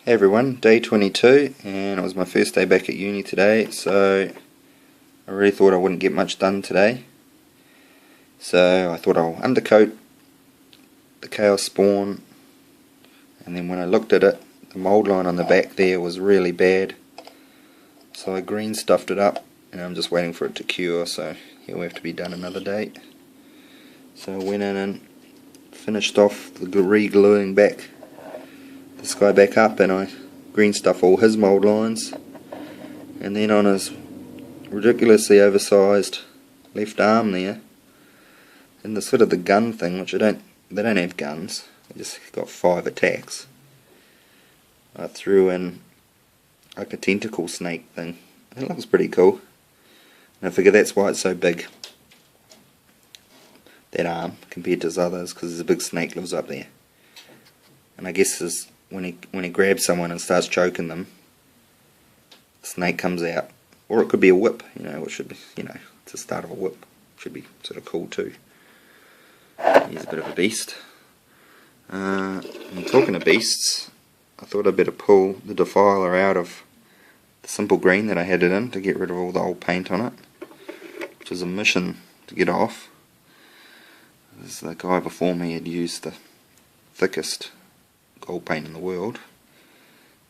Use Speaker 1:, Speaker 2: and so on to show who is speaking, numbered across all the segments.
Speaker 1: Hey everyone, day 22, and it was my first day back at uni today, so I really thought I wouldn't get much done today. So I thought I'll undercoat the chaos spawn, and then when I looked at it, the mold line on the back there was really bad. So I green stuffed it up, and I'm just waiting for it to cure, so it'll have to be done another day. So I went in and finished off the re-gluing back this guy back up, and I green stuff all his mold lines, and then on his ridiculously oversized left arm there, and the sort of the gun thing, which they don't have guns, they just got 5 attacks. I threw in like a tentacle snake thing. It looks pretty cool, and I figure that's why it's so big, that arm, compared to his others, because there's a big snake lives up there. And I guess there's when he grabs someone and starts choking them, the snake comes out. Or it could be a whip, which should be, it's the start of a whip. Should be sort of cool too. He's a bit of a beast. And talking of beasts, I thought I'd better pull the Defiler out of the simple green that I had it in to get rid of all the old paint on it, which is a mission to get off. As the guy before me had used the thickest gold paint in the world,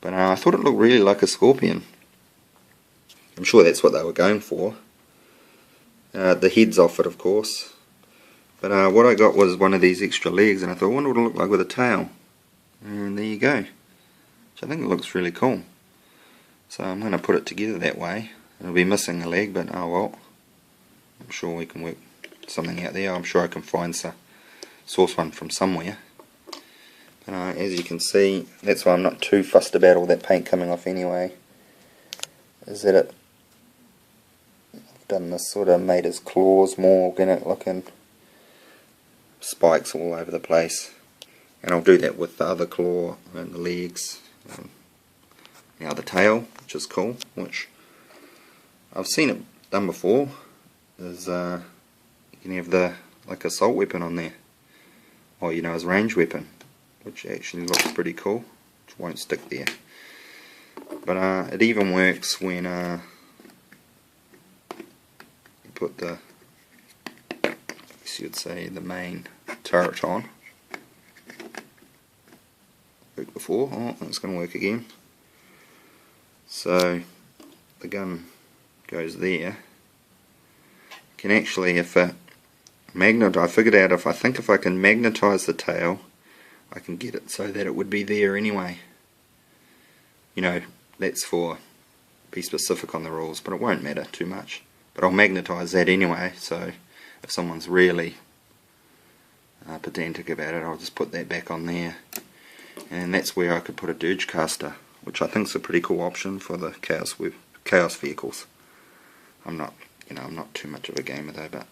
Speaker 1: but I thought it looked really like a scorpion. I'm sure that's what they were going for. The head's off it, of course, but what I got was one of these extra legs, and I thought, I wonder what it'll look like with a tail, and there you go, which I think it looks really cool. So I'm going to put it together that way. It'll be missing a leg, but oh well, I'm sure we can work something out there. I'm sure I can find some source one from somewhere. As you can see, that's why I'm not too fussed about all that paint coming off anyway, is that I've done this sort of, made his claws more organic looking, spikes all over the place, and I'll do that with the other claw and the legs, now the tail, which is cool, which I've seen it done before, is you can have the like assault weapon on there, or his range weapon, which actually looks pretty cool, which won't stick there. But it even works when you put the, I guess you'd say, the main turret on. Worked before, oh, that's going to work again. So the gun goes there. You can actually, if I figured out if I can magnetize the tail, I can get it so that it would be there anyway. That's for be specific on the rules, but it won't matter too much. But I'll magnetize that anyway, so if someone's really pedantic about it, I'll just put that back on there. And that's where I could put a dirge caster, which I think is a pretty cool option for the chaos vehicles. I'm not too much of a gamer though, but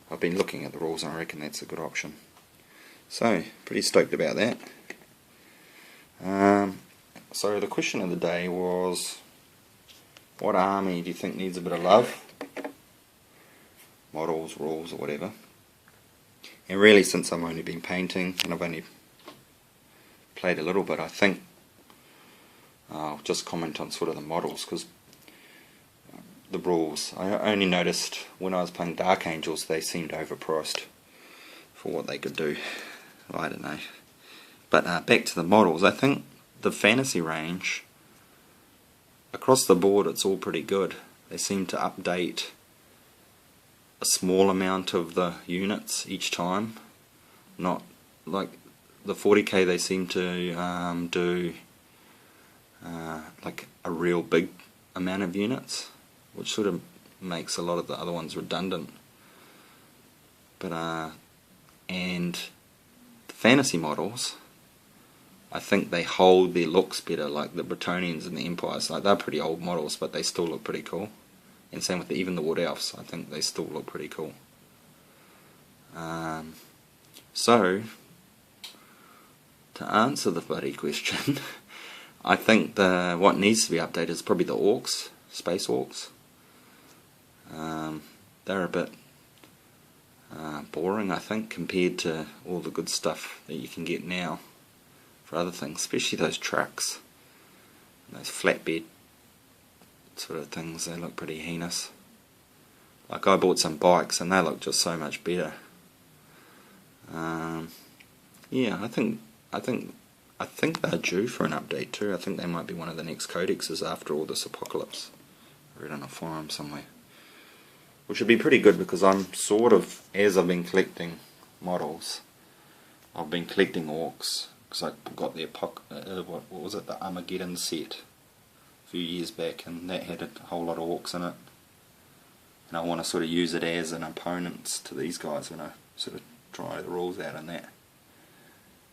Speaker 1: I've been looking at the rules and I reckon that's a good option. So, pretty stoked about that. So the question of the day was, what army do you think needs a bit of love? Models, rules, or whatever. And really, since I've only been painting, and I've only played a little bit, I think I'll just comment on sort of the models, because the rules, I only noticed when I was playing Dark Angels, they seemed overpriced for what they could do. I don't know. But back to the models, I think the fantasy range, across the board, it's all pretty good. They seem to update a small amount of the units each time. Not like the 40k, they seem to do like a real big amount of units, which sort of makes a lot of the other ones redundant. But and the fantasy models, I think they hold their looks better, like the Bretonians and the Empires. Like, they're pretty old models, but they still look pretty cool. And same with even the Wood Elves, I think they still look pretty cool. So, to answer the bloody question, I think what needs to be updated is probably the orcs, space orcs. They're a bit boring, I think, compared to all the good stuff that you can get now for other things, especially those trucks. those flatbed sort of things, they look pretty heinous. Like I bought some bikes and they look just so much better. Yeah, I think they're due for an update too. I think they might be one of the next codexes after all this apocalypse. I read on a forum somewhere. Which would be pretty good because I'm sort of, as I've been collecting models, I've been collecting orcs because I got the what was it, the Armageddon set a few years back, and that had a whole lot of orcs in it. And I want to sort of use it as an opponent to these guys when I sort of try the rules out on that.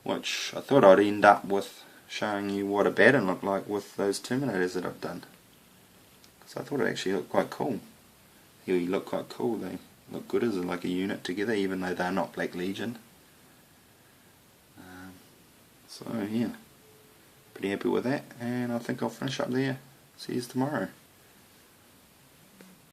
Speaker 1: Which I thought I'd end up with showing you what Abaddon looked like with those Terminators that I've done. Because I thought it actually looked quite cool. They look quite cool. They look good as like a unit together, even though they're not Black Legion. So yeah, pretty happy with that, and I think I'll finish up there. See you tomorrow.